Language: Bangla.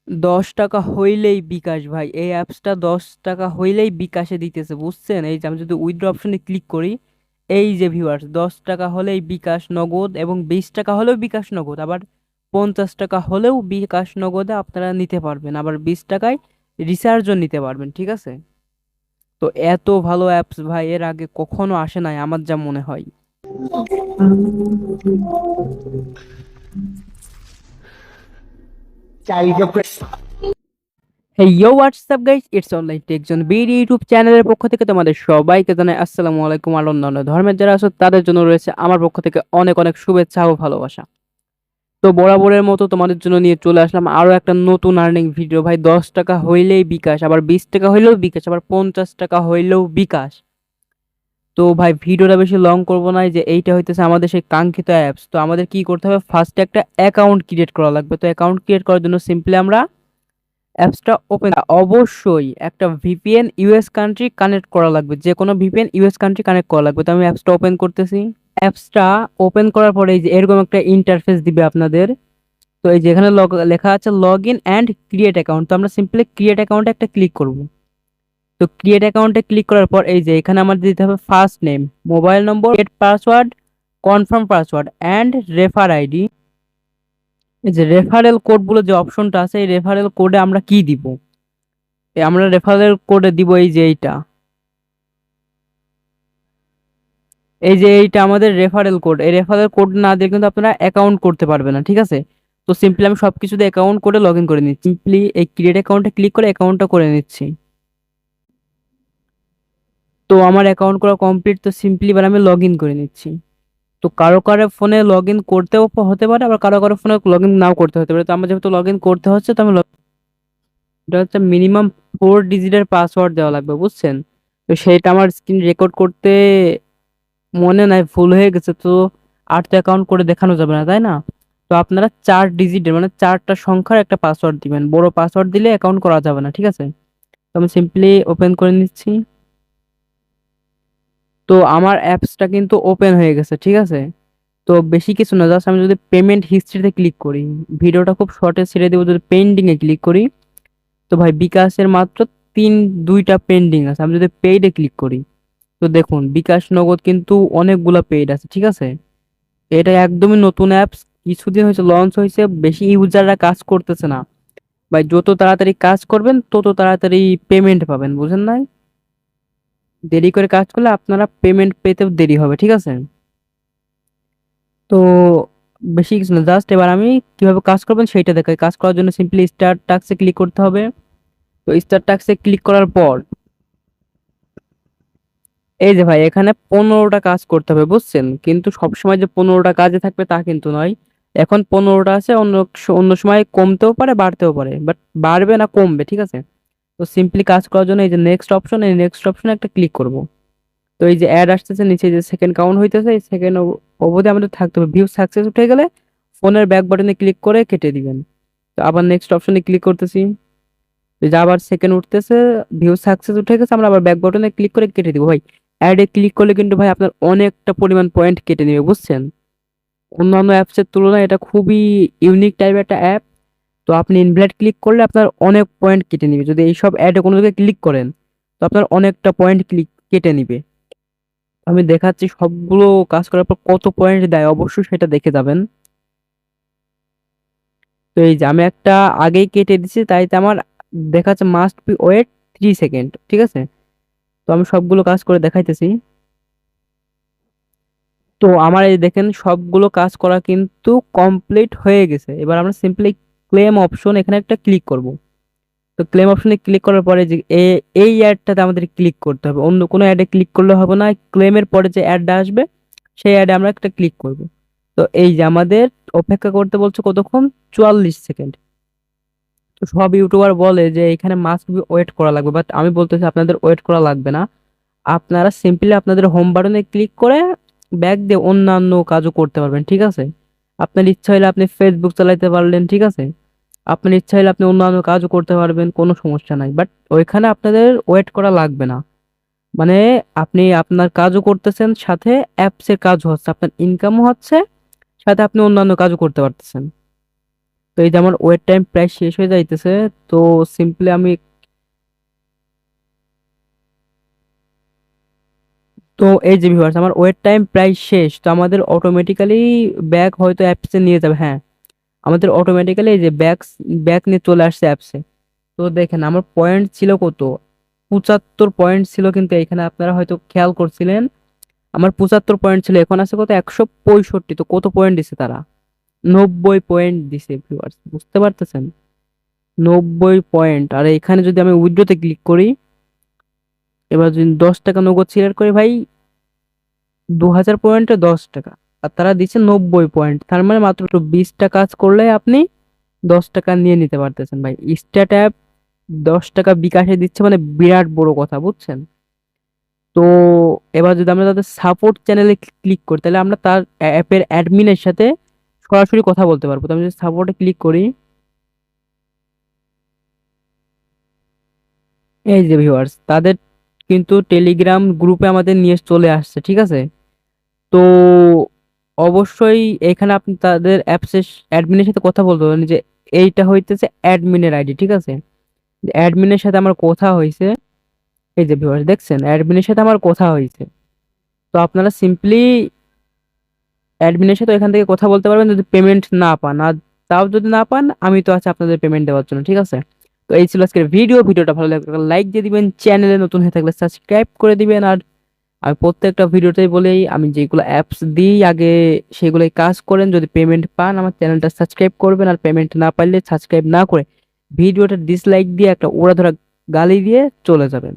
10 টাকা হইলেই বিকাশ ভাই, এই অ্যাপসটা 10 টাকা হইলেই বিকাশে দিতেছে, বুঝছেন? এই যে আমি যদি উইথড্র অপশনে ক্লিক করি, এই যে ভিউয়ার্স, 10 টাকা হলেই বিকাশ নগদ, এবং 20 টাকা হলেও বিকাশ নগদ, আবার 50 টাকা হলেও বিকাশ নগদে আপনারা নিতে পারবেন, আবার 20 টাকায় রিচার্জও নিতে পারবেন, ঠিক আছে? তো এত ভালো অ্যাপস ভাই এর আগে কখনো আসে নাই আমার যা মনে হয়। Hey yo, what's up guys? It's online tech zone BD YouTube চ্যানেলের পক্ষ থেকে তোমাদের সবাইকে জানাই আসসালামু আলাইকুম। আর অন্যান্য ধর্মের যারা আছে তাদের জন্য রয়েছে আমার পক্ষ থেকে অনেক অনেক শুভেচ্ছা ও ভালোবাসা। তো বরাবরের মতো তোমাদের জন্য নিয়ে চলে আসলাম আরো একটা নতুন আর্নিং ভিডিও ভাই। 10 টাকা হইলেই বিকাশ, আবার 20 টাকা হইলেও বিকাশ, আবার 50 টাকা হইলেও বিকাশ। তো ভাই ভিডিওটা বেশি লং করবো না, এই যে এইটা হইতেছে আমাদের সেই কাঙ্ক্ষিত অ্যাপস। তো আমাদের কি করতে হবে, ফার্স্টে একটা অ্যাকাউন্ট ক্রিয়েট করা লাগবে। তো অ্যাকাউন্ট ক্রিয়েট করার জন্য সিম্পলি আমরা অ্যাপসটা ওপেন, অবশ্যই একটা ভিপিএন ইউএস কান্ট্রি কানেক্ট করা লাগবে, যে কোনো ভিপিএন ইউএস কান্ট্রি কানেক্ট করা লাগবে। তো আমি অ্যাপসটা ওপেন করতেছি। অ্যাপসটা ওপেন করার পরে এই যে এরকম একটা ইন্টারফেস দিবে আপনাদের। তো এই যে এখানে লেখা আছে log in and create account. তো আমরা সিম্পলি ক্রিয়েট অ্যাকাউন্টে একটা ক্লিক করব। তো ক্রিয়েট অ্যাকাউন্টে ক্লিক করার পর এই যে এখানে আমাদের দিতে হবে first name, mobile number, get password, confirm password and refer ID. এই যে রেফারেল কোড বলে যে অপশনটা আছে, এই রেফারেল কোডে আমরা কি দিব? আমরা রেফারেল কোডে দিব এই যে এইটা, এই যে এইটা আমাদের রেফারেল কোড। এই রেফারেল কোড না দিয়ে কিন্তু আপনারা অ্যাকাউন্ট করতে পারবেন না, ঠিক আছে? তো সিম্পলি আমি সবকিছুতে অ্যাকাউন্ট করে লগ ইন করে নিচ্ছি। সিম্পলি এই ক্রিয়েট অ্যাকাউন্টে ক্লিক করে অ্যাকাউন্টটা করে নিচ্ছি। তো আমার অ্যাকাউন্ট করা কমপ্লিট। তো সিম্পলি এবার আমি লগ ইন করে নিচ্ছি। তো কারো কারো ফোনে লগ ইন করতেও হতে পারে, আবার কারো কারো ফোনে লগ ইন নাও করতে হতে পারে। তো আমার যেহেতু লগ ইন করতে হচ্ছে, তো আমি এটা হচ্ছে মিনিমাম 4 ডিজিটের পাসওয়ার্ড দেওয়া লাগবে, বুঝছেন? তো সেইটা আমার স্ক্রিন রেকর্ড করতে মনে নাই, ভুল হয়ে গেছে। তো আর তো অ্যাকাউন্ট করে দেখানো যাবে না, তাই না? তো আপনারা 4 ডিজিটের মানে 4টা সংখ্যার একটা পাসওয়ার্ড দিবেন, বড় পাসওয়ার্ড দিলে অ্যাকাউন্ট করা যাবে না, ঠিক আছে? তো আমি সিম্পলি ওপেন করে নিচ্ছি। তো আমার অ্যাপসটা কিন্তু ওপেন হয়ে গেছে, ঠিক আছে? তো বেশি কিছু না, জাস্ট আমি যদি পেমেন্ট হিস্ট্রিতে ক্লিক করি, ভিডিওটা খুব শর্টে ছেড়ে দিব, যদি পেন্ডিং এ ক্লিক করি, তো ভাই বিকাশের মাত্র 2টা পেন্ডিং আছে। আমি যদি পেইডে ক্লিক করি, তো দেখুন বিকাশ নগদ কিন্তু অনেকগুলা পেইড আছে, ঠিক আছে? এটা একদমই নতুন অ্যাপস, কিছুদিন হয়েছে লঞ্চ হয়েছে, বেশি ইউজাররা কাজ করতেছে না। ভাই যত তাড়াতাড়ি কাজ করবেন তত তাড়াতাড়ি পেমেন্ট পাবেন, বুঝেন নাই? দেরি করে কাজ করলে আপনারা পেমেন্ট পেতেও দেরি হবে, ঠিক আছে? তো বেশি কিছু না, জাস্ট এবার আমি কিভাবে কাজ করবেন সেইটা দেখাই। কাজ করার জন্য সিম্পলি স্টার্ট টাস্কে ক্লিক করতে হবে। তো স্টার্ট টাস্কে ক্লিক করার পর এই যে ভাই এখানে 15টা কাজ করতে হবে, বুঝছেন? কিন্তু সবসময় যে 15টা কাজে থাকবে তা কিন্তু নয়। এখন 15টা আছে, অন্য অন্য সময় কমতেও পারে বাড়তেও পারে, বাট বাড়বে না কমবে, ঠিক আছে? তো সিম্পলি কাজ করার জন্য এই যে নেক্সট অপশন, এই নেক্সট অপশনে একটা ক্লিক করব। তো এই যে অ্যাড আসতেছে নিচে, যে সেকেন্ড কাউন্ট হইতেছে, এই সেকেন্ড অবধি আমাদের থাকতে হবে। ভিউ সাকসেস উঠে গেলে ফোনের ব্যাক বাটনে ক্লিক করে কেটে দিবেন। তো আবার নেক্সট অপশনে ক্লিক করতেছি, এই যে আবার সেকেন্ড উঠতেছে, ভিউ সাকসেস উঠে গেছে, আমরা আবার ব্যাক বাটনে ক্লিক করে কেটে দিব। ভাই অ্যাডে ক্লিক করলে কিন্তু ভাই আপনার অনেকটা পরিমাণ পয়েন্ট কেটে নেবে, বুঝছেন? অন্যান্য অ্যাপসের তুলনায় এটা খুবই ইউনিক টাইপের একটা অ্যাপ। তো আপনি ইনভ্যালিড ক্লিক করলে আপনার অনেক পয়েন্ট কেটে নিবে। যদি এইসব অ্যাডে কোনো জায়গায় ক্লিক করেন, তো আপনার অনেকটা পয়েন্ট কেটে নিবে। আমি দেখাচ্ছি সবগুলো কাজ করার পর কত পয়েন্ট দেয়, অবশ্যই সেটা দেখে যাবেন। তো এই যে আমি একটা আগেই কেটে দিছি, তাইতে আমার দেখাচ্ছে মাস্ট বি ওয়েট 3 সেকেন্ড, ঠিক আছে? তো আমি সবগুলো কাজ করে দেখাইতেছি। তো আমার এই দেখেন সবগুলো কাজ করা কিন্তু কমপ্লিট হয়ে গেছে। এবার আমরা সিম্পলি ক্লেম অপশন এখানে একটা ক্লিক করব। তো ক্লেম অপশনে ক্লিক করার পরে যে এই অ্যাডটাতে আমাদের ক্লিক করতে হবে, অন্য কোনো অ্যাডে ক্লিক করলে হবে না। ক্লেমের পরে যে অ্যাডটা আসবে সেই অ্যাডে আমরা একটা ক্লিক করব। তো এই যে আমাদের অপেক্ষা করতে বলছে কতক্ষণ, 44 সেকেন্ড। তো সব ইউটিউবার বলে যে এখানে মাস্ট বি ওয়েট করা লাগবে, বাট আমি বলতেছি আপনাদের ওয়েট করা লাগবে না। আপনারা সিম্পলি আপনাদের হোম বাটনে ক্লিক করে ব্যাক দিয়ে অন্যান্য কাজও করতে পারবেন, ঠিক আছে? আপনার ইচ্ছা হলে আপনি ফেসবুক চালাইতে পারলেন, ঠিক আছে? আপনার ইচ্ছা হলে আপনি অন্যান্য কাজও করতে পারবেন, কোনো সমস্যা নাই। বাট ওইখানে আপনাদের ওয়েট করা লাগবে না। মানে আপনি আপনার কাজও করতেছেন, সাথে অ্যাপসের কাজও হচ্ছে, আপনার ইনকামও হচ্ছে, সাথে আপনি অন্যান্য কাজও করতে পারতেছেন। তো এই যে আমার ওয়েট টাইম প্রায় শেষ হয়ে যাইতেছে। তো সিম্পলি আমি, তো এই যে ভিউয়ার্স আমার ওয়েট টাইম প্রায় শেষ, তো আমাদের অটোমেটিক্যালি ব্যাক হয়তো অ্যাপসে নিয়ে যাবে। হ্যাঁ, আমাদের অটোমেটিক্যালি এই যে ব্যাক নিয়ে চলে আসছে অ্যাপসে। তো দেখেন আমার পয়েন্ট ছিল কত, 75 পয়েন্ট ছিল, কিন্তু এখানে আপনারা হয়তো খেয়াল করছিলেন আমার 75 পয়েন্ট ছিল, এখন আছে কত 165। তো কত পয়েন্ট দিছে তারা, 90 পয়েন্ট দিছে ভিউয়ার্স, বুঝতে পারতেছেন? 90 পয়েন্ট। আর এখানে যদি আমি উইথড্রোতে ক্লিক করি, এবার যদি 10 টাকা নগদ সিলেক্ট করি ভাই, 2000 পয়েন্টে 10 টাকা, আর তারা দিচ্ছে 90 পয়েন্ট। তার মানে মাত্র একটু 20টা কাজ করলে আপনি 10 টাকা নিয়ে নিতে পারতেছেন ভাই। স্ট্যাট অ্যাপ 10 টাকা বিকাশে দিচ্ছে, মানে বিরাট বড় কথা, বুঝছেন? তো এবার যদি আমরা তাদের সাপোর্ট চ্যানেলে ক্লিক করি, তাহলে আমরা তার অ্যাপের অ্যাডমিনের সাথে সরাসরি কথা বলতে পারবো। তো আমি যদি সাপোর্টে ক্লিক করি, এই যে ভিউয়ার্স তাদের কিন্তু টেলিগ্রাম গ্রুপে আমাদের নিয়ে চলে আসছে, ঠিক আছে? তো অবশ্যই এখানে আপনি তাদের অ্যাপসের অ্যাডমিনের সাথে কথা বলতে পারেন, যে এইটা হইতেছে অ্যাডমিনের আইডি, ঠিক আছে? অ্যাডমিনের সাথে আমার কথা হয়েছে, এই যে ভিউয়ার্স দেখছেন অ্যাডমিনের সাথে আমার কথা হয়েছে। তো আপনারা সিম্পলি অ্যাডমিনের সাথে এখান থেকে কথা বলতে পারবেন যদি পেমেন্ট না পান। আর তাও যদি না পান, আমি তো আছি আপনাদের পেমেন্ট দেওয়ার জন্য, ঠিক আছে? তো এই ছিল আজকের ভিডিওটা ভালো লাগলে লাইক দিয়ে দিবেন, চ্যানেলে নতুন হয়ে থাকলে সাবস্ক্রাইব করে দিবেন। আর আমি প্রত্যেকটা ভিডিওতেই বলেই, আমি যেগুলো অ্যাপস দিই আগে সেগুলোই কাজ করেন, যদি পেমেন্ট পান আমার চ্যানেলটা সাবস্ক্রাইব করবেন, আর পেমেন্ট না পাইলে সাবস্ক্রাইব না করে ভিডিওটা ডিসলাইক দিয়ে একটা ওড়াধরা গালি দিয়ে চলে যাবেন।